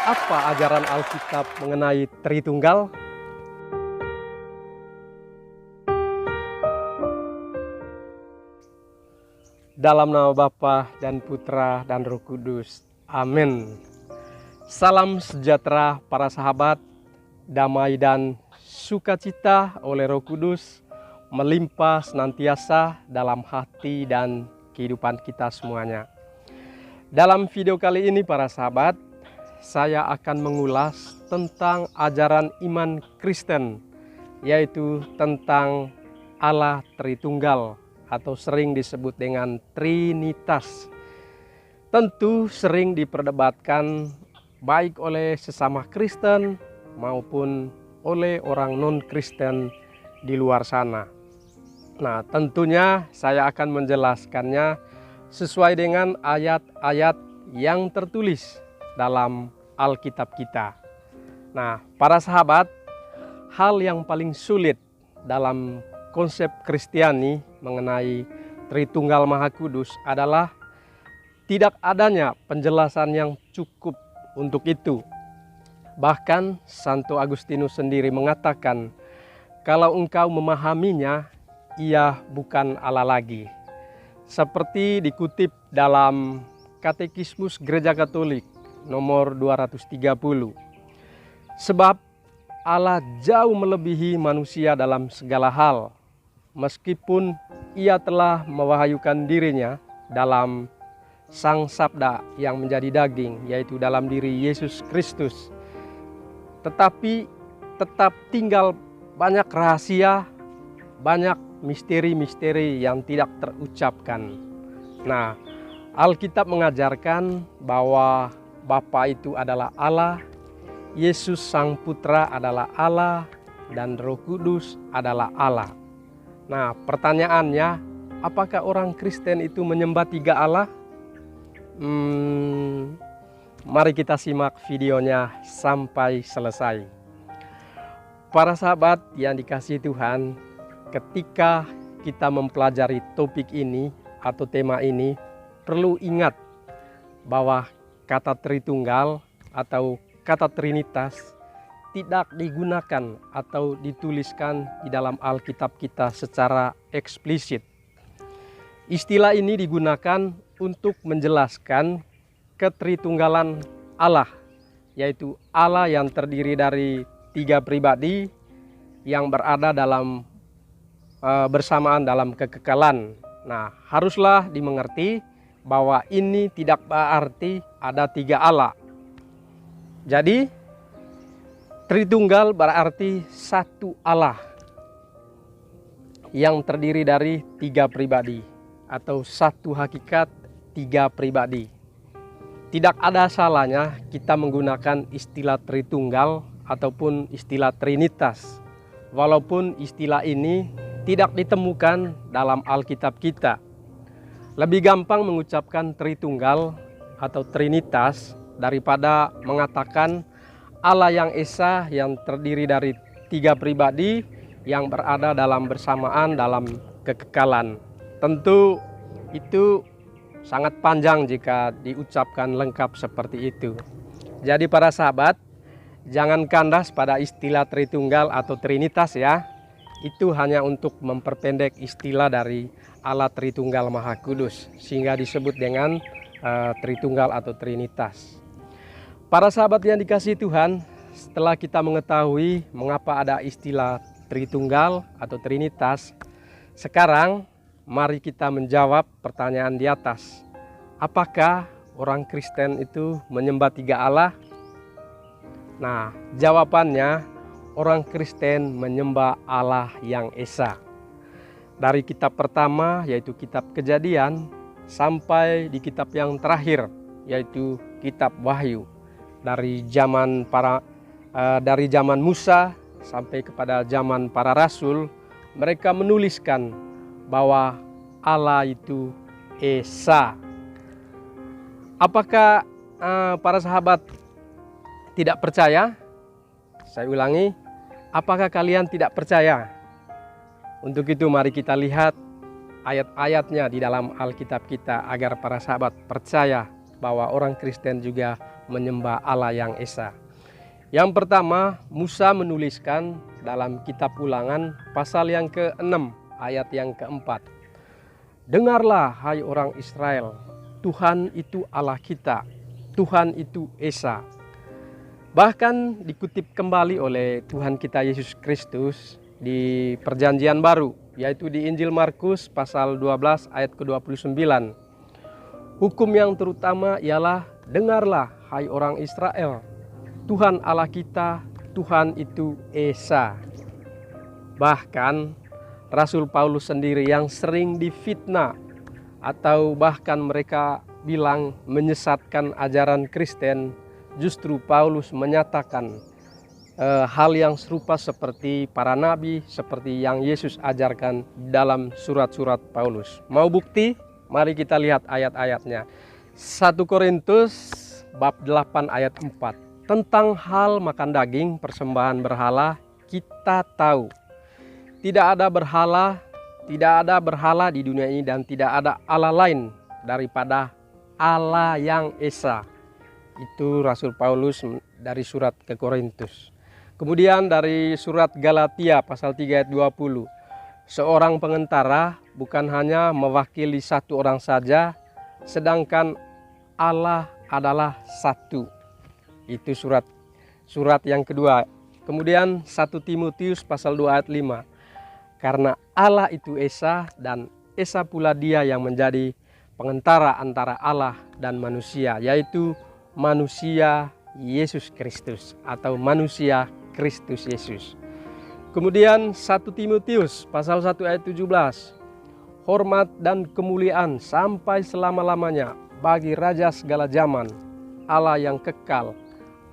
Apa ajaran Alkitab mengenai Tritunggal? Dalam nama Bapa dan Putra dan Roh Kudus. Amin. Salam sejahtera para sahabat, damai dan sukacita oleh Roh Kudus melimpah senantiasa dalam hati dan kehidupan kita semuanya. Dalam video kali ini para sahabat, saya akan mengulas tentang ajaran iman Kristen, yaitu tentang Allah Tritunggal atau sering disebut dengan Trinitas. Tentu sering diperdebatkan baik oleh sesama Kristen maupun oleh orang non-Kristen di luar sana. Nah, tentunya saya akan menjelaskannya sesuai dengan ayat-ayat yang tertulis dalam Alkitab kita. Nah, para sahabat, hal yang paling sulit dalam konsep Kristiani mengenai Tritunggal Maha Kudus adalah tidak adanya penjelasan yang cukup untuk itu. Bahkan Santo Agustinus sendiri mengatakan, kalau engkau memahaminya, ia bukan Allah lagi. Seperti dikutip dalam Katekismus Gereja Katolik nomor 230. Sebab Allah jauh melebihi manusia dalam segala hal, meskipun ia telah mewahyukan dirinya dalam Sang Sabda yang menjadi daging, yaitu dalam diri Yesus Kristus. Tetapi tetap tinggal banyak rahasia, banyak misteri-misteri yang tidak terucapkan. Nah, Alkitab mengajarkan bahwa Bapa itu adalah Allah, Yesus Sang Putra adalah Allah, dan Roh Kudus adalah Allah. Nah, pertanyaannya, apakah orang Kristen itu menyembah tiga Allah? Mari kita simak videonya sampai selesai. Para sahabat yang dikasihi Tuhan, ketika kita mempelajari topik ini atau tema ini, perlu ingat bahwa kata Tritunggal atau kata Trinitas tidak digunakan atau dituliskan di dalam Alkitab kita secara eksplisit. Istilah ini digunakan untuk menjelaskan ketritunggalan Allah, yaitu Allah yang terdiri dari tiga pribadi yang berada dalam bersamaan dalam kekekalan. Nah, haruslah dimengerti bahwa ini tidak berarti ada tiga Allah. Jadi Tritunggal berarti satu Allah yang terdiri dari tiga pribadi atau satu hakikat tiga pribadi. Tidak ada salahnya kita menggunakan istilah Tritunggal ataupun istilah Trinitas, walaupun istilah ini tidak ditemukan dalam Alkitab kita. Lebih gampang mengucapkan Tritunggal atau Trinitas daripada mengatakan Allah yang Esa yang terdiri dari tiga pribadi yang berada dalam bersamaan dalam kekekalan. Tentu itu sangat panjang jika diucapkan lengkap seperti itu. Jadi para sahabat, jangan kandas pada istilah Tritunggal atau Trinitas ya. Itu hanya untuk memperpendek istilah dari Allah Tritunggal Maha Kudus, sehingga disebut dengan Tritunggal atau Trinitas. Para sahabat yang dikasihi Tuhan, setelah kita mengetahui mengapa ada istilah Tritunggal atau Trinitas, sekarang mari kita menjawab pertanyaan di atas. Apakah orang Kristen itu menyembah tiga Allah? Nah, jawabannya, orang Kristen menyembah Allah yang Esa. Dari kitab pertama yaitu kitab Kejadian sampai di kitab yang terakhir yaitu kitab Wahyu. Dari zaman Musa sampai kepada zaman para rasul, mereka menuliskan bahwa Allah itu Esa. Apakah para sahabat tidak percaya? Saya ulangi, apakah kalian tidak percaya? Untuk itu mari kita lihat ayat-ayatnya di dalam Alkitab kita agar para sahabat percaya bahwa orang Kristen juga menyembah Allah yang esa. Yang pertama, Musa menuliskan dalam kitab Ulangan pasal yang ke-6 ayat yang ke-4. Dengarlah hai orang Israel, Tuhan itu Allah kita, Tuhan itu esa. Bahkan dikutip kembali oleh Tuhan kita Yesus Kristus di Perjanjian Baru, yaitu di Injil Markus pasal 12 ayat ke-29. Hukum yang terutama ialah dengarlah hai orang Israel, Tuhan Allah kita, Tuhan itu esa. Bahkan Rasul Paulus sendiri yang sering difitnah atau bahkan mereka bilang menyesatkan ajaran Kristen, justru Paulus menyatakan hal yang serupa seperti para nabi, seperti yang Yesus ajarkan dalam surat-surat Paulus. Mau bukti? Mari kita lihat ayat-ayatnya. 1 Korintus bab 8 ayat 4. Tentang hal makan daging persembahan berhala, kita tahu tidak ada berhala di dunia ini dan tidak ada Allah lain daripada Allah yang esa. Itu Rasul Paulus dari surat ke Korintus. Kemudian dari surat Galatia pasal 3 ayat 20. Seorang pengantara bukan hanya mewakili satu orang saja, sedangkan Allah adalah satu. Itu surat yang kedua. Kemudian 1 Timotius pasal 2 ayat 5. Karena Allah itu esa dan esa pula dia yang menjadi pengantara antara Allah dan manusia, yaitu manusia Yesus Kristus atau manusia Kristus Yesus. Kemudian 1 Timotius pasal 1 ayat 17. Hormat dan kemuliaan sampai selama-lamanya bagi Raja segala zaman, Allah yang kekal,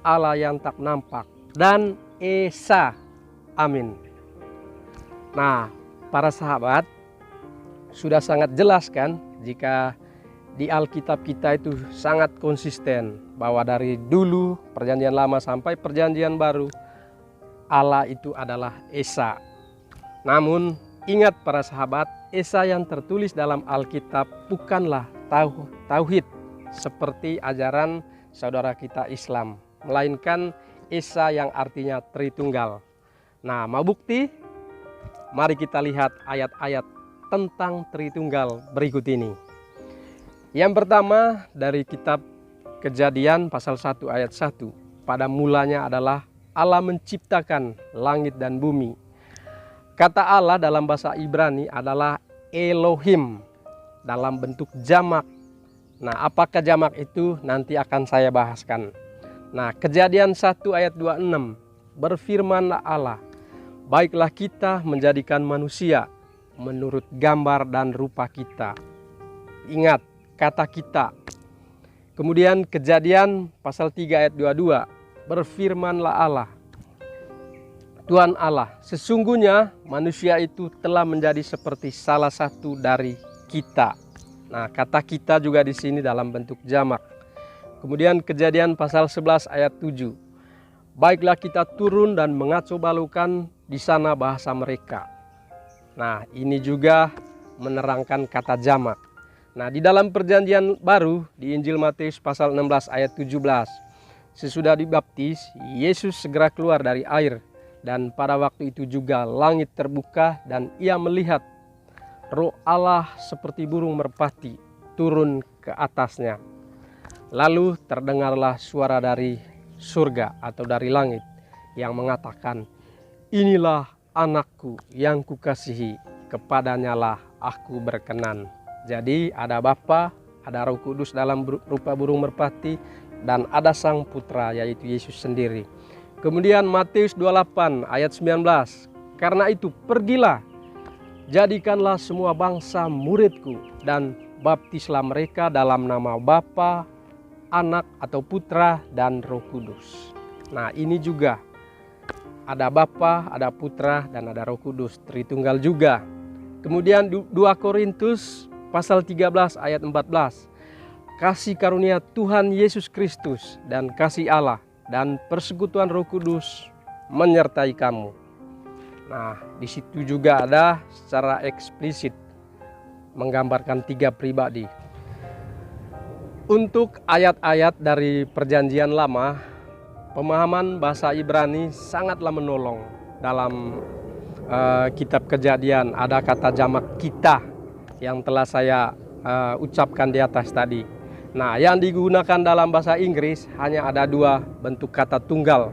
Allah yang tak nampak, dan esa. Amin. Nah, para sahabat, sudah sangat jelas kan jika di Alkitab kita itu sangat konsisten bahwa dari dulu Perjanjian Lama sampai Perjanjian Baru Allah itu adalah esa. Namun ingat para sahabat, esa yang tertulis dalam Alkitab bukanlah tauhid seperti ajaran saudara kita Islam, melainkan esa yang artinya Tritunggal. Nah, mau bukti? Mari kita lihat ayat-ayat tentang Tritunggal berikut ini. Yang pertama dari kitab Kejadian pasal 1 ayat 1. Pada mulanya adalah Allah menciptakan langit dan bumi. Kata Allah dalam bahasa Ibrani adalah Elohim dalam bentuk jamak. Nah, apakah jamak itu nanti akan saya bahaskan. Nah, Kejadian 1 ayat 26. Berfirmanlah Allah, baiklah kita menjadikan manusia menurut gambar dan rupa kita. Ingat kata kita. Kemudian Kejadian pasal 3 ayat 22. Berfirmanlah Allah, Tuhan Allah, sesungguhnya manusia itu telah menjadi seperti salah satu dari kita. Nah, kata kita juga di sini dalam bentuk jamak. Kemudian Kejadian pasal 11 ayat 7. Baiklah kita turun dan mengacau balukan di sana bahasa mereka. Nah, ini juga menerangkan kata jamak. Nah, di dalam Perjanjian Baru di Injil Matius pasal 16 ayat 17. Sesudah dibaptis, Yesus segera keluar dari air, dan pada waktu itu juga langit terbuka dan ia melihat Roh Allah seperti burung merpati turun ke atasnya. Lalu terdengarlah suara dari surga atau dari langit yang mengatakan, inilah anakku yang kukasihi, kepadanya lah aku berkenan. Jadi ada Bapa, ada Roh Kudus dalam rupa burung merpati, dan ada Sang Putra yaitu Yesus sendiri. Kemudian Matius 28 ayat 19. Karena itu pergilah, jadikanlah semua bangsa muridku dan baptislah mereka dalam nama Bapa, Anak atau Putra dan Roh Kudus. Nah, ini juga ada Bapa, ada Putra dan ada Roh Kudus, Tritunggal juga. Kemudian 2 Korintus pasal 13 ayat 14. Kasih karunia Tuhan Yesus Kristus dan kasih Allah dan persekutuan Roh Kudus menyertai kamu. Nah, di situ juga ada secara eksplisit menggambarkan 3 pribadi. Untuk ayat-ayat dari Perjanjian Lama, pemahaman bahasa Ibrani sangatlah menolong dalam kitab Kejadian. Ada kata jamak kita yang telah saya ucapkan di atas tadi. Nah, yang digunakan dalam bahasa Inggris hanya ada dua bentuk kata tunggal.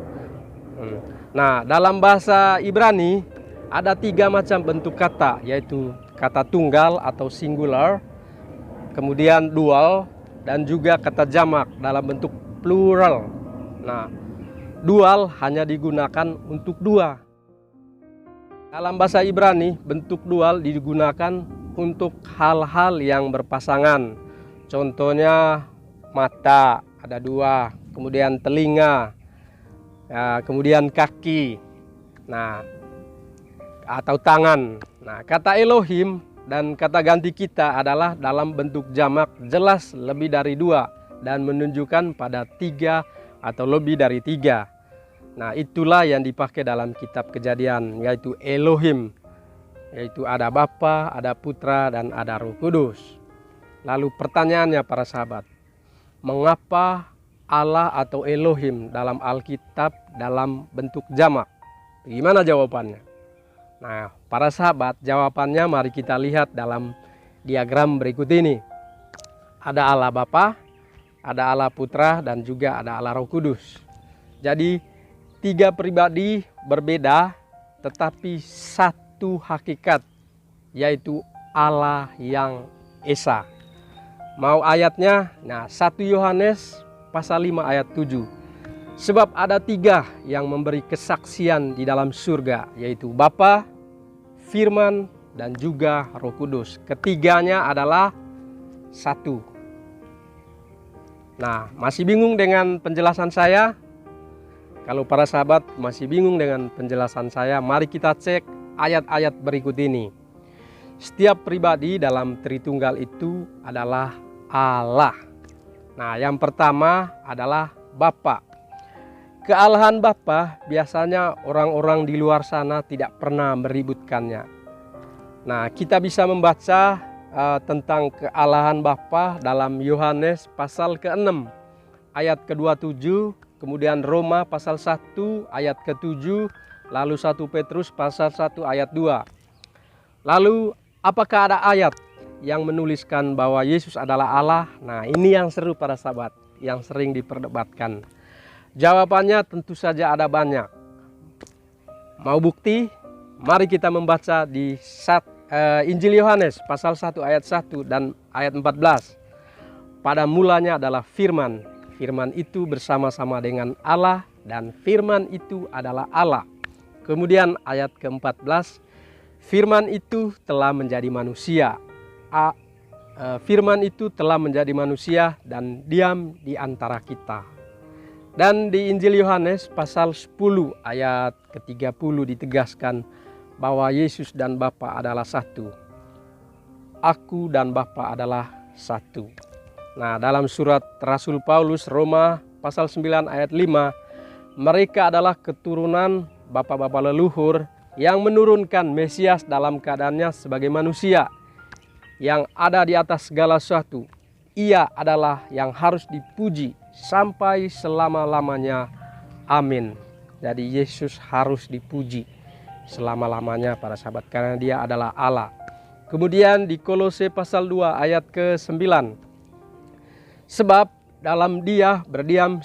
Nah, dalam bahasa Ibrani ada 3 macam bentuk kata, yaitu kata tunggal atau singular, kemudian dual, dan juga kata jamak dalam bentuk plural. Nah, dual hanya digunakan untuk dua. Dalam bahasa Ibrani, bentuk dual digunakan untuk hal-hal yang berpasangan. Contohnya mata, ada 2, kemudian telinga, kemudian kaki, nah, atau tangan. Nah, kata Elohim dan kata ganti kita adalah dalam bentuk jamak, jelas lebih dari 2 dan menunjukkan pada 3 atau lebih dari 3. Nah, itulah yang dipakai dalam kitab Kejadian, yaitu Elohim, yaitu ada Bapa, ada Putra, dan ada Roh Kudus. Lalu pertanyaannya para sahabat, mengapa Allah atau Elohim dalam Alkitab dalam bentuk jamak? Gimana jawabannya? Nah, para sahabat, jawabannya mari kita lihat dalam diagram berikut ini. Ada Allah Bapa, ada Allah Putra, dan juga ada Allah Roh Kudus. Jadi 3 pribadi berbeda tetapi satu hakikat, yaitu Allah yang Esa. Mau ayatnya? Nah, 1 Yohanes pasal 5 ayat 7. Sebab ada 3 yang memberi kesaksian di dalam surga, yaitu Bapa, Firman, dan juga Roh Kudus. Ketiganya adalah satu. Nah, masih bingung dengan penjelasan saya? Kalau para sahabat masih bingung dengan penjelasan saya, mari kita cek ayat-ayat berikut ini. Setiap pribadi dalam Tritunggal itu adalah Allah. Nah, yang pertama adalah Bapa. Kealahan Bapa biasanya orang-orang di luar sana tidak pernah meributkannya. Nah, kita bisa membaca tentang kealahan Bapa dalam Yohanes pasal ke-6 ayat ke-27, kemudian Roma pasal 1 ayat ke-7, lalu 1 Petrus pasal 1 ayat 2. Lalu apakah ada ayat yang menuliskan bahwa Yesus adalah Allah? Nah, ini yang seru para sahabat, yang sering diperdebatkan. Jawabannya tentu saja ada banyak. Mau bukti? Mari kita membaca di Injil Yohanes pasal 1 ayat 1 dan ayat 14. Pada mulanya adalah Firman. Firman itu bersama-sama dengan Allah dan Firman itu adalah Allah. Kemudian ayat ke-14, Firman itu telah menjadi manusia. Firman itu telah menjadi manusia dan diam di antara kita. Dan di Injil Yohanes pasal 10 ayat ke-30 ditegaskan bahwa Yesus dan Bapa adalah satu. Aku dan Bapa adalah satu. Nah, dalam surat Rasul Paulus Roma pasal 9 ayat 5, mereka adalah keturunan bapa-bapa leluhur yang menurunkan Mesias dalam keadaannya sebagai manusia yang ada di atas segala sesuatu. Ia adalah yang harus dipuji sampai selama-lamanya. Amin. Jadi Yesus harus dipuji selama-lamanya para sahabat, karena dia adalah Allah. Kemudian di Kolose pasal 2 ayat ke-9, Sebab dalam dia berdiam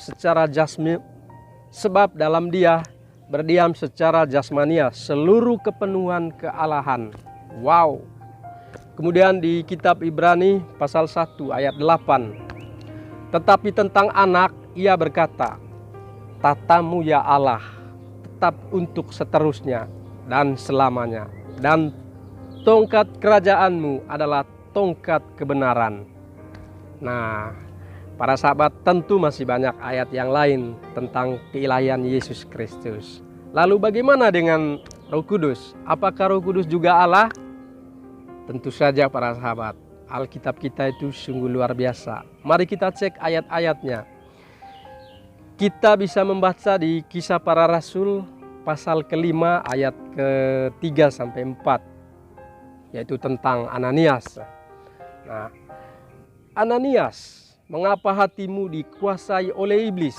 secara jasmania seluruh kepenuhan kealahan. Wow. Kemudian di kitab Ibrani pasal 1 ayat 8. Tetapi tentang anak ia berkata, tatamu ya Allah tetap untuk seterusnya dan selamanya, dan tongkat kerajaanmu adalah tongkat kebenaran. Nah, para sahabat, tentu masih banyak ayat yang lain tentang keilahian Yesus Kristus. Lalu bagaimana dengan Roh Kudus? Apakah Roh Kudus juga Allah? Tentu saja para sahabat, Alkitab kita itu sungguh luar biasa. Mari kita cek ayat-ayatnya. Kita bisa membaca di Kisah Para Rasul pasal ke-5 ayat ke-3 sampai 4, yaitu tentang Ananias. Nah, Ananias Mengapa hatimu dikuasai oleh iblis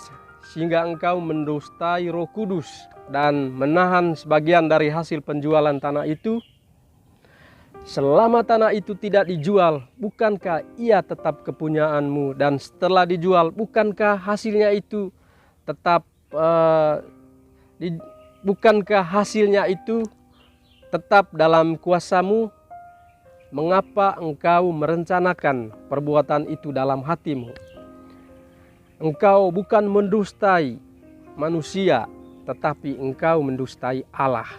sehingga engkau mendustai Roh Kudus dan menahan sebagian dari hasil penjualan tanah itu? Selama tanah itu tidak dijual, bukankah ia tetap kepunyaanmu? Dan setelah dijual, bukankah hasilnya itu tetap dalam kuasamu? Mengapa engkau merencanakan perbuatan itu dalam hatimu? Engkau bukan mendustai manusia, tetapi engkau mendustai Allah.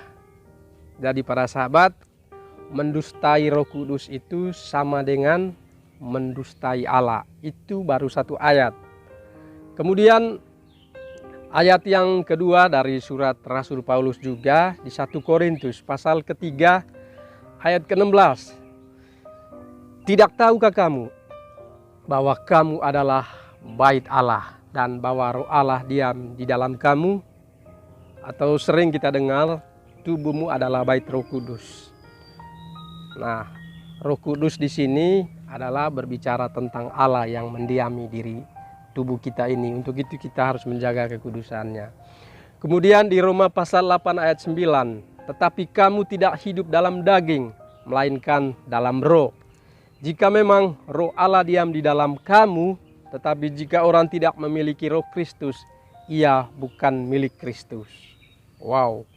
Jadi para sahabat, mendustai Roh Kudus itu sama dengan mendustai Allah. Itu baru satu ayat. Kemudian ayat yang kedua dari surat Rasul Paulus juga di 1 Korintus pasal ketiga ayat ke-16. Tidak tahukah kamu bahwa kamu adalah bait Allah dan bahwa Roh Allah diam di dalam kamu? Atau sering kita dengar tubuhmu adalah bait Roh Kudus. Nah, Roh Kudus di sini adalah berbicara tentang Allah yang mendiami diri tubuh kita ini. Untuk itu kita harus menjaga kekudusannya. Kemudian di Roma pasal 8 ayat 9, tetapi kamu tidak hidup dalam daging, melainkan dalam roh. Jika memang Roh Allah diam di dalam kamu, tetapi jika orang tidak memiliki Roh Kristus, ia bukan milik Kristus. Wow,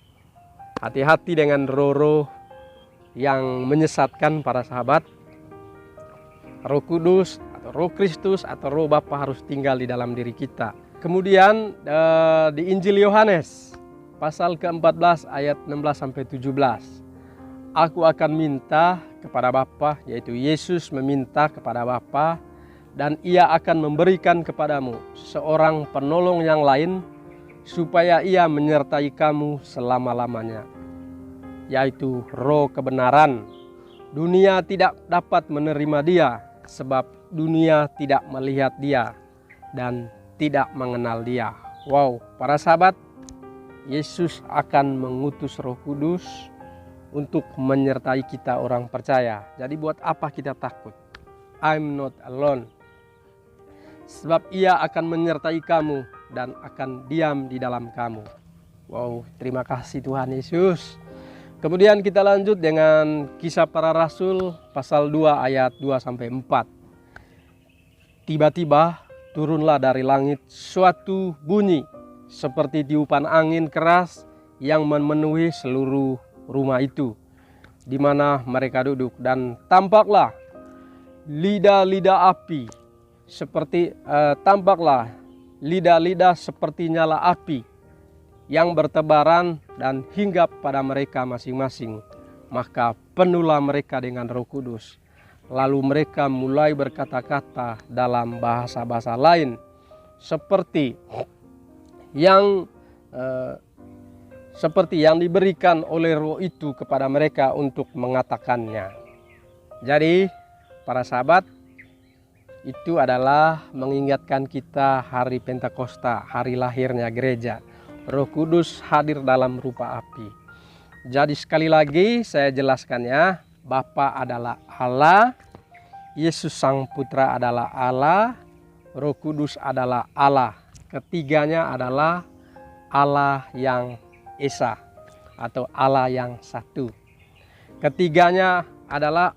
hati-hati dengan roh-roh yang menyesatkan para sahabat. Roh Kudus atau Roh Kristus atau Roh Bapa harus tinggal di dalam diri kita. Kemudian di Injil Yohanes pasal ke-14 ayat 16-17. Aku akan minta kepada Bapa, yaitu Yesus meminta kepada Bapa, dan ia akan memberikan kepadamu seorang penolong yang lain supaya ia menyertai kamu selama-lamanya, yaitu Roh kebenaran. Dunia tidak dapat menerima dia, sebab dunia tidak melihat dia dan tidak mengenal dia. Wow, para sahabat, Yesus akan mengutus Roh Kudus untuk menyertai kita orang percaya. Jadi buat apa kita takut? I'm not alone. Sebab ia akan menyertai kamu dan akan diam di dalam kamu. Wow, terima kasih Tuhan Yesus. Kemudian kita lanjut dengan Kisah Para Rasul pasal 2 ayat 2-4. Tiba-tiba turunlah dari langit suatu bunyi seperti tiupan angin keras yang memenuhi seluruh rumah itu di mana mereka duduk, dan tampaklah lidah-lidah api seperti nyala api yang bertebaran dan hinggap pada mereka masing-masing. Maka penuhlah mereka dengan Roh Kudus. Lalu mereka mulai berkata-kata dalam bahasa-bahasa lain seperti yang diberikan oleh Roh itu kepada mereka untuk mengatakannya. Jadi para sahabat, itu adalah mengingatkan kita hari Pentakosta, hari lahirnya gereja. Roh Kudus hadir dalam rupa api. Jadi sekali lagi saya jelaskan ya, Bapa adalah Allah, Yesus Sang Putra adalah Allah, Roh Kudus adalah Allah. Ketiganya adalah Allah yang Esa atau Allah yang satu. Ketiganya adalah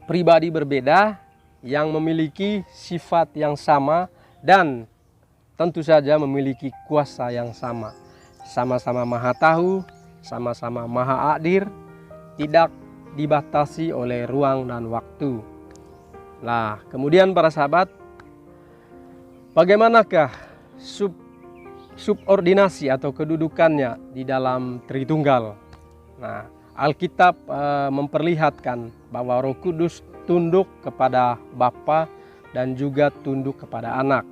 pribadi berbeda yang memiliki sifat yang sama dan tentu saja memiliki kuasa yang sama. Sama-sama Maha Tahu, sama-sama Maha Adil, tidak dibatasi oleh ruang dan waktu. Nah, kemudian para sahabat, bagaimanakah subordinasi atau kedudukannya di dalam Tritunggal? Nah, Alkitab memperlihatkan bahwa Roh Kudus tunduk kepada Bapa dan juga tunduk kepada Anak.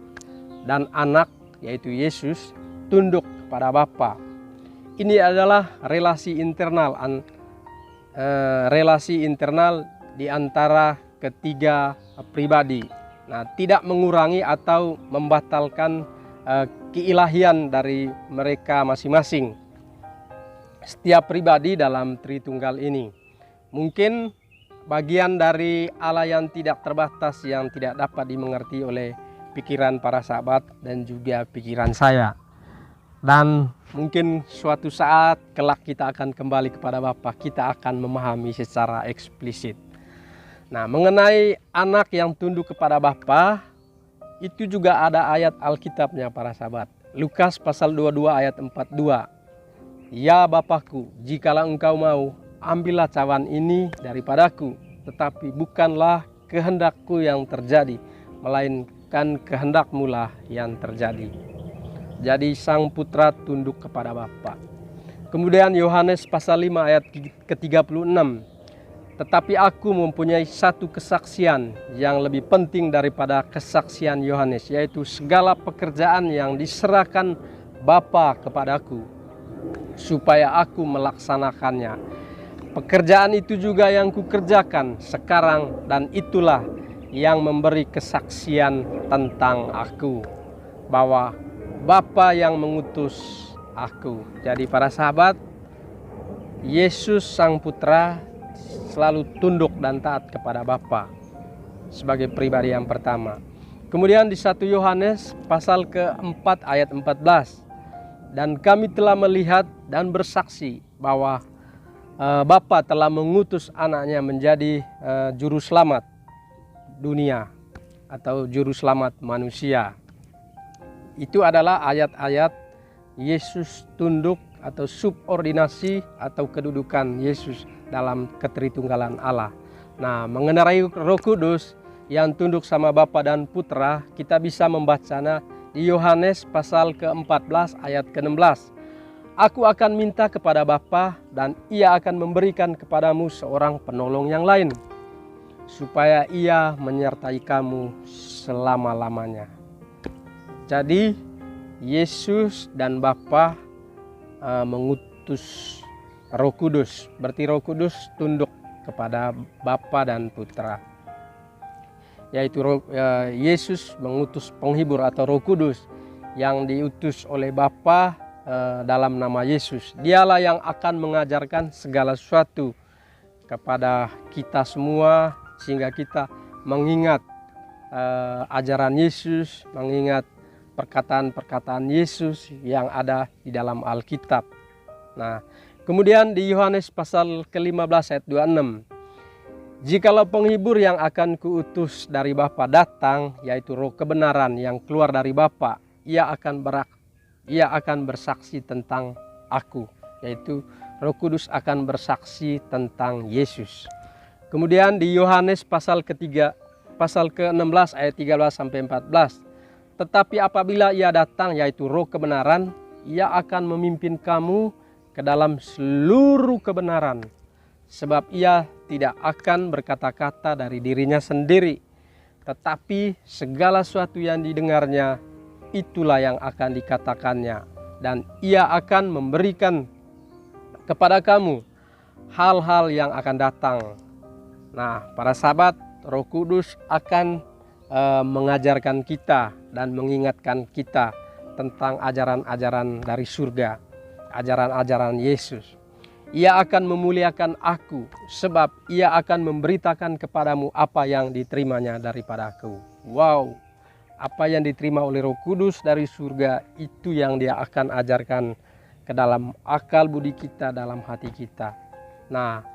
Dan Anak, yaitu Yesus, tunduk kepada Bapa. Ini adalah relasi internal di antara ketiga pribadi. Nah, tidak mengurangi atau membatalkan keilahian dari mereka masing-masing. Setiap pribadi dalam Tritunggal ini. Mungkin bagian dari Allah yang tidak terbatas, yang tidak dapat dimengerti oleh pikiran para sahabat dan juga pikiran saya. Dan mungkin suatu saat kelak kita akan kembali kepada Bapa, kita akan memahami secara eksplisit. Nah, mengenai anak yang tunduk kepada Bapa, itu juga ada ayat Alkitabnya para sahabat. Lukas pasal 22 ayat 42. Ya Bapakku, jikalau engkau mau, ambillah cawan ini daripadaku, tetapi bukanlah kehendakku yang terjadi, melainkan kehendakmu lah yang terjadi. Jadi sang putra tunduk kepada Bapa. Kemudian Yohanes pasal 5 ayat ke-36. Tetapi aku mempunyai satu kesaksian yang lebih penting daripada kesaksian Yohanes, yaitu segala pekerjaan yang diserahkan Bapa kepadaku, supaya aku melaksanakannya. Pekerjaan itu juga yang kukerjakan sekarang, dan itulah yang memberi kesaksian tentang aku, bahwa Bapa yang mengutus aku. Jadi para sahabat, Yesus sang putra selalu tunduk dan taat kepada Bapa sebagai pribadi yang pertama. Kemudian di 1 Yohanes pasal ke-4 ayat 14. Dan kami telah melihat dan bersaksi bahwa Bapa telah mengutus anaknya menjadi juru selamat dunia atau juru selamat manusia. Itu adalah ayat-ayat Yesus tunduk atau subordinasi atau kedudukan Yesus dalam ketritunggalan Allah. Nah, mengenai Roh Kudus yang tunduk sama Bapa dan Putra, kita bisa membacanya di Yohanes pasal ke-14 ayat ke-16. Aku akan minta kepada Bapa dan Ia akan memberikan kepadamu seorang penolong yang lain, supaya Ia menyertai kamu selama-lamanya. Jadi Yesus dan Bapa mengutus Roh Kudus. Berarti Roh Kudus tunduk kepada Bapa dan Putra. Yaitu Yesus mengutus penghibur atau Roh Kudus yang diutus oleh Bapa dalam nama Yesus. Dialah yang akan mengajarkan segala sesuatu kepada kita semua, sehingga kita mengingat ajaran Yesus, mengingat perkataan-perkataan Yesus yang ada di dalam Alkitab. Nah, kemudian di Yohanes pasal ke-15 ayat 26. Jikalau penghibur yang akan kuutus dari Bapa datang, yaitu Roh kebenaran yang keluar dari Bapa, ia akan bersaksi tentang aku, yaitu Roh Kudus akan bersaksi tentang Yesus. Kemudian di Yohanes pasal ke-16 ayat 13 sampai 14. Tetapi apabila Ia datang, yaitu Roh kebenaran, Ia akan memimpin kamu ke dalam seluruh kebenaran. Sebab Ia tidak akan berkata-kata dari dirinya sendiri, tetapi segala sesuatu yang didengarnya, itulah yang akan dikatakannya. Dan Ia akan memberikan kepada kamu hal-hal yang akan datang. Nah, para sahabat, Roh Kudus akan mengajarkan kita dan mengingatkan kita tentang ajaran-ajaran dari surga, ajaran-ajaran Yesus. Ia akan memuliakan aku, sebab Ia akan memberitakan kepadamu apa yang diterimanya daripada aku. Wow, apa yang diterima oleh Roh Kudus dari surga, itu yang Dia akan ajarkan ke dalam akal budi kita, dalam hati kita. Nah,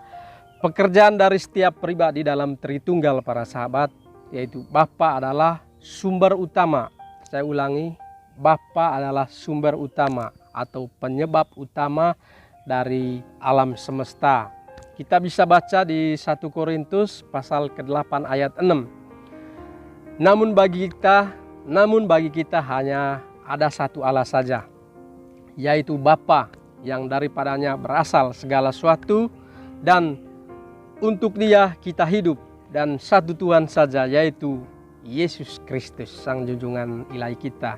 pekerjaan dari setiap pribadi dalam Tritunggal para sahabat, yaitu Bapa adalah sumber utama. Saya ulangi, Bapa adalah sumber utama atau penyebab utama dari alam semesta. Kita bisa baca di 1 Korintus pasal ke-8 ayat 6. Namun bagi kita hanya ada satu Allah saja, yaitu Bapa, yang daripadanya berasal segala sesuatu, dan untuk Dia kita hidup, dan satu Tuhan saja, yaitu Yesus Kristus, Sang Junjungan Ilahi kita,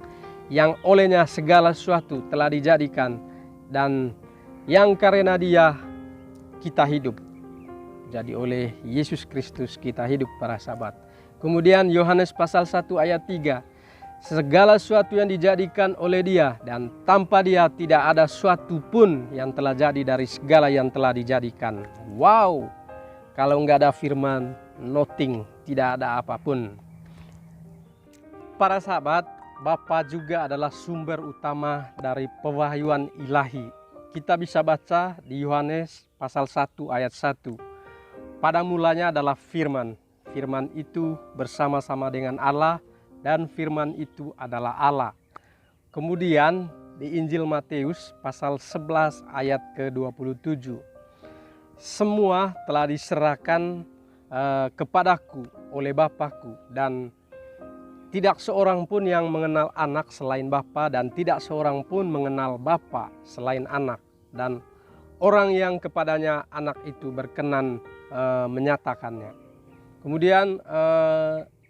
yang olehnya segala sesuatu telah dijadikan, dan yang karena Dia kita hidup. Jadi oleh Yesus Kristus kita hidup para sahabat. Kemudian Yohanes pasal 1 ayat 3. Segala sesuatu yang dijadikan oleh Dia, dan tanpa Dia tidak ada sesuatu pun yang telah jadi dari segala yang telah dijadikan. Wow, Kalau nggak ada firman, nothing, tidak ada apapun. Para sahabat, Bapa juga adalah sumber utama dari pewahyuan ilahi. Kita bisa baca di Yohanes pasal 1 ayat 1. Pada mulanya adalah firman. Firman itu bersama-sama dengan Allah dan firman itu adalah Allah. Kemudian di Injil Matius pasal 11 ayat ke-27. Semua telah diserahkan kepadaku oleh Bapakku, dan tidak seorang pun yang mengenal anak selain Bapa, dan tidak seorang pun mengenal Bapa selain anak, dan orang yang kepadanya anak itu berkenan menyatakannya. Kemudian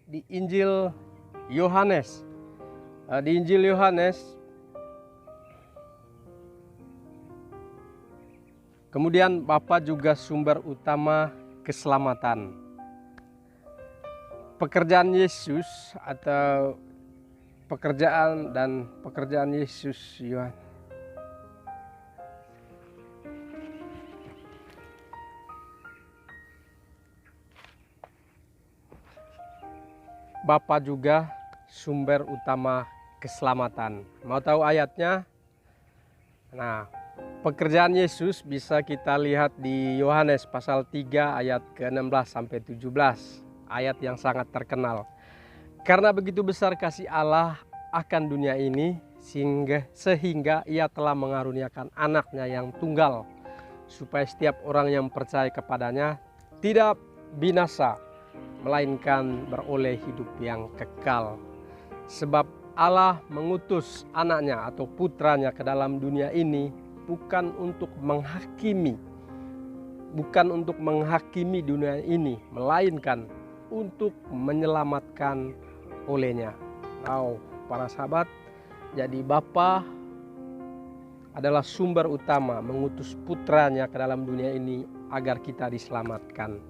di Injil Yohanes, kemudian Bapa juga sumber utama keselamatan. Pekerjaan Yesus atau pekerjaan Yesus Yohanes. Bapa juga sumber utama keselamatan. Mau tahu ayatnya? Nah, pekerjaan Yesus bisa kita lihat di Yohanes pasal 3 ayat ke-16 sampai 17. Ayat yang sangat terkenal. Karena begitu besar kasih Allah akan dunia ini, sehingga ia telah mengaruniakan anaknya yang tunggal, supaya setiap orang yang percaya kepadanya tidak binasa, melainkan beroleh hidup yang kekal. Sebab Allah mengutus anaknya atau putranya ke dalam dunia ini bukan untuk menghakimi dunia ini, melainkan untuk menyelamatkan olehnya. Para sahabat, jadi Bapa adalah sumber utama mengutus putranya ke dalam dunia ini agar kita diselamatkan.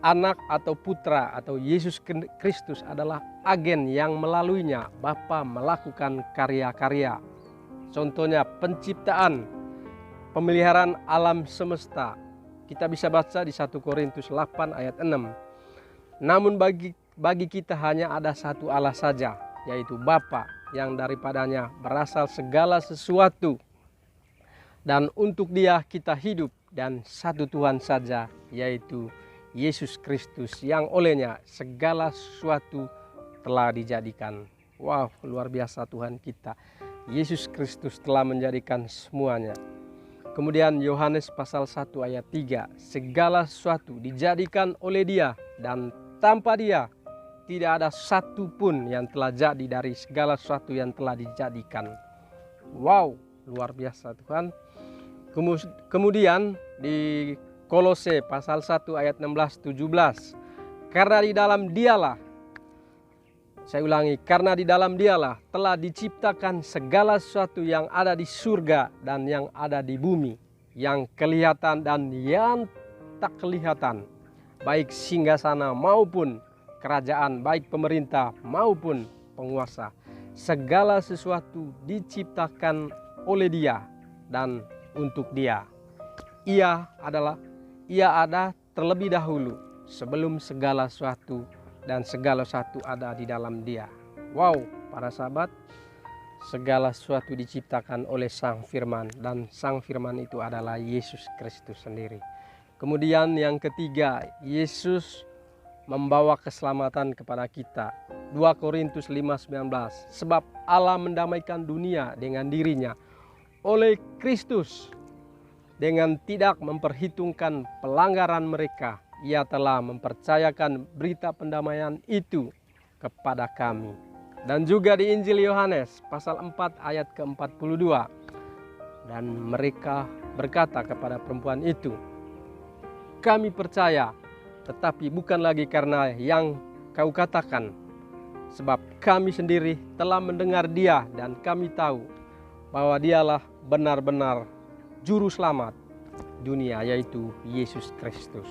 Anak atau putra atau Yesus Kristus adalah agen yang melaluinya Bapa melakukan karya-karya. Contohnya penciptaan, pemeliharaan alam semesta. Kita bisa baca di 1 Korintus 8 ayat 6. Namun bagi kita hanya ada satu Allah saja, yaitu Bapa, yang daripadanya berasal segala sesuatu, dan untuk Dia kita hidup, dan satu Tuhan saja, yaitu Yesus Kristus, yang olehnya segala sesuatu telah dijadikan. Wow, luar biasa Tuhan kita. Yesus Kristus telah menjadikan semuanya. Kemudian Yohanes pasal 1 ayat 3. Segala sesuatu dijadikan oleh Dia, dan tanpa Dia tidak ada satu pun yang telah jadi dari segala sesuatu yang telah dijadikan. Wow, luar biasa Tuhan. Kemudian di Kolose pasal 1 ayat 16-17. Karena di dalam Dialah, saya ulangi, karena di dalam Dialah telah diciptakan segala sesuatu yang ada di surga dan yang ada di bumi, yang kelihatan dan yang tak kelihatan, baik singgasana maupun kerajaan, baik pemerintah maupun penguasa. Segala sesuatu diciptakan oleh Dia dan untuk Dia. Ia ada terlebih dahulu sebelum segala sesuatu, dan segala sesuatu ada di dalam Dia. Wow, para sahabat, segala sesuatu diciptakan oleh Sang Firman, dan Sang Firman itu adalah Yesus Kristus sendiri. Kemudian yang ketiga, Yesus membawa keselamatan kepada kita. 2 Korintus 5:19. Sebab Allah mendamaikan dunia dengan dirinya oleh Kristus, dengan tidak memperhitungkan pelanggaran mereka. Ia telah mempercayakan berita pendamaian itu kepada kami. Dan juga di Injil Yohanes pasal 4 ayat ke-42. Dan mereka berkata kepada perempuan itu, kami percaya, tetapi bukan lagi karena yang kau katakan, sebab kami sendiri telah mendengar Dia, dan kami tahu bahwa Dialah benar-benar juru selamat dunia, yaitu Yesus Kristus.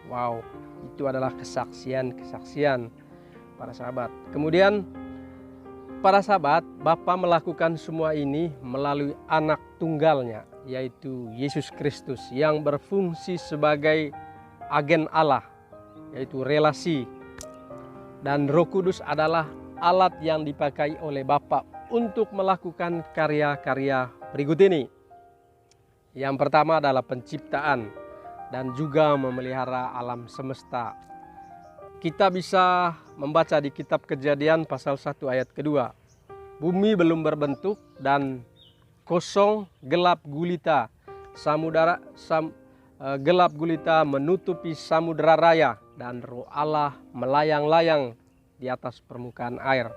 Wow, itu adalah kesaksian para sahabat. Kemudian para sahabat, Bapa melakukan semua ini melalui anak tunggalnya, yaitu Yesus Kristus, yang berfungsi sebagai agen Allah, yaitu relasi. Dan Roh Kudus adalah alat yang dipakai oleh Bapa untuk melakukan karya-karya berikut ini. Yang pertama adalah penciptaan dan juga memelihara alam semesta. Kita bisa membaca di kitab Kejadian pasal 1 ayat kedua. Bumi belum berbentuk dan kosong, gelap gulita. Gelap gulita menutupi samudera raya, dan Roh Allah melayang-layang di atas permukaan air.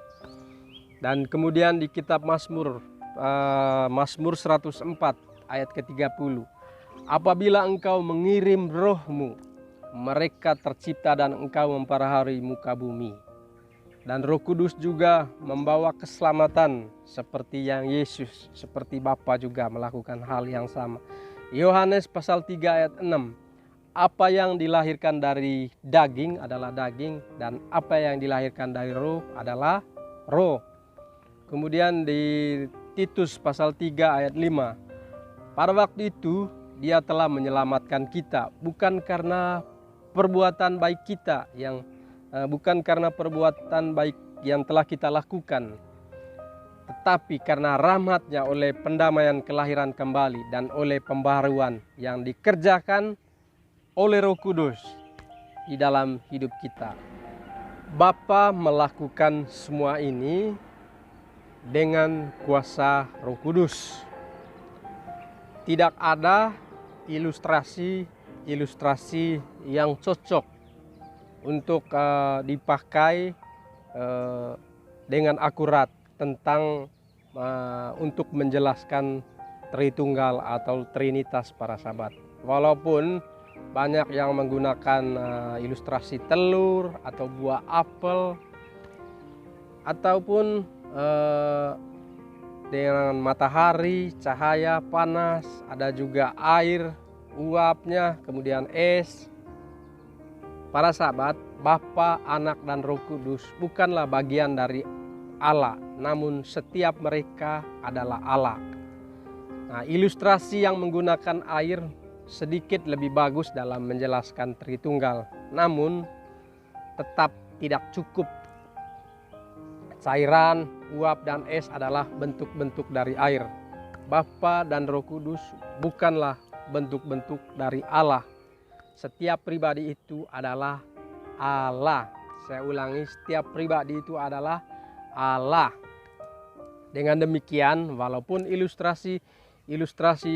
Dan kemudian di kitab Mazmur 104 ayat ke-30. Apabila engkau mengirim rohmu, mereka tercipta dan engkau memperbaharui muka bumi. Dan Roh Kudus juga membawa keselamatan seperti yang Yesus, seperti Bapa juga melakukan hal yang sama. Yohanes pasal 3 ayat 6. Apa yang dilahirkan dari daging adalah daging, dan apa yang dilahirkan dari roh adalah roh. Kemudian di Titus pasal 3 ayat 5. Pada waktu itu Dia telah menyelamatkan kita, bukan karena perbuatan baik kita bukan karena perbuatan baik yang telah kita lakukan, tetapi karena rahmat-Nya oleh pendamaian kelahiran kembali dan oleh pembaharuan yang dikerjakan oleh Roh Kudus di dalam hidup kita. Bapa melakukan semua ini dengan kuasa Roh Kudus. Tidak ada ilustrasi yang cocok untuk dipakai dengan akurat tentang untuk menjelaskan Tritunggal atau Trinitas para sahabat. Walaupun banyak yang menggunakan ilustrasi telur atau buah apel, ataupun dengan matahari, cahaya, panas, ada juga air, uapnya, kemudian es. Para sahabat, Bapa, Anak, dan Roh Kudus bukanlah bagian dari Allah, namun setiap mereka adalah Allah. Nah, ilustrasi yang menggunakan air sedikit lebih bagus dalam menjelaskan Tritunggal, namun tetap tidak cukup. Cairan, uap, dan es adalah bentuk-bentuk dari air. Bapa dan Roh Kudus bukanlah bentuk-bentuk dari Allah. Setiap pribadi itu adalah Allah. Saya ulangi, setiap pribadi itu adalah Allah. Dengan demikian, walaupun ilustrasi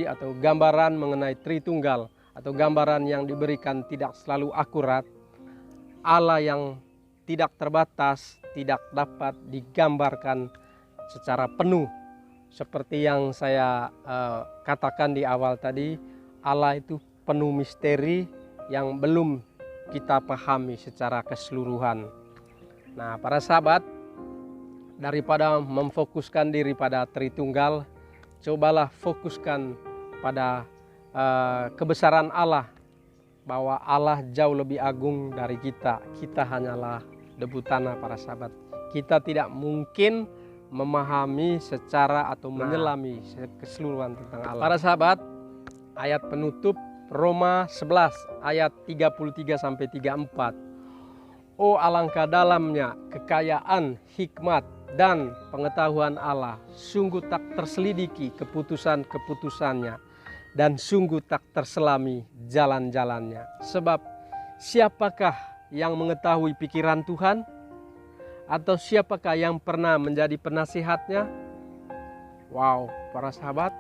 atau gambaran mengenai Tritunggal atau gambaran yang diberikan tidak selalu akurat, Allah yang tidak terbatas tidak dapat digambarkan secara penuh. Seperti yang saya katakan di awal tadi, Allah itu penuh misteri yang belum kita pahami secara keseluruhan. Nah, para sahabat, daripada memfokuskan diri pada Tritunggal, cobalah fokuskan pada kebesaran Allah, bahwa Allah jauh lebih agung dari kita. Kita hanyalah debu tanah, para sahabat. Kita tidak mungkin memahami secara atau menyelami keseluruhan tentang Allah. Para sahabat, ayat penutup Roma 11 ayat 33-34. Oh, alangkah dalamnya kekayaan, hikmat, dan pengetahuan Allah. Sungguh tak terselidiki keputusan-keputusannya, dan sungguh tak terselami jalan-jalannya. Sebab siapakah yang mengetahui pikiran Tuhan? Atau siapakah yang pernah menjadi penasihatnya? Wow, para sahabat,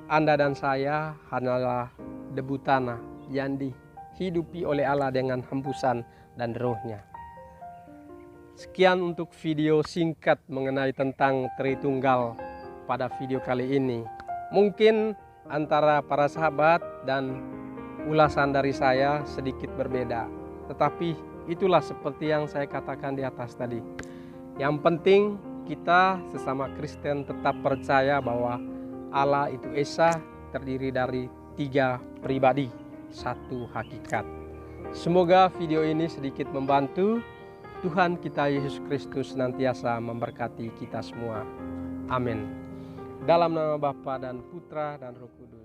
Anda dan saya hanyalah debu tanah yang dihidupi oleh Allah dengan hembusan dan rohnya. Sekian untuk video singkat mengenai tentang Tritunggal pada video kali ini. Mungkin antara para sahabat dan ulasan dari saya sedikit berbeda, tetapi itulah seperti yang saya katakan di atas tadi. Yang penting kita sesama Kristen tetap percaya bahwa Allah itu Esa, terdiri dari 3 pribadi, 1 hakikat. Semoga video ini sedikit membantu. Tuhan kita Yesus Kristus senantiasa memberkati kita semua. Amin. Dalam nama Bapa dan Putra dan Roh Kudus.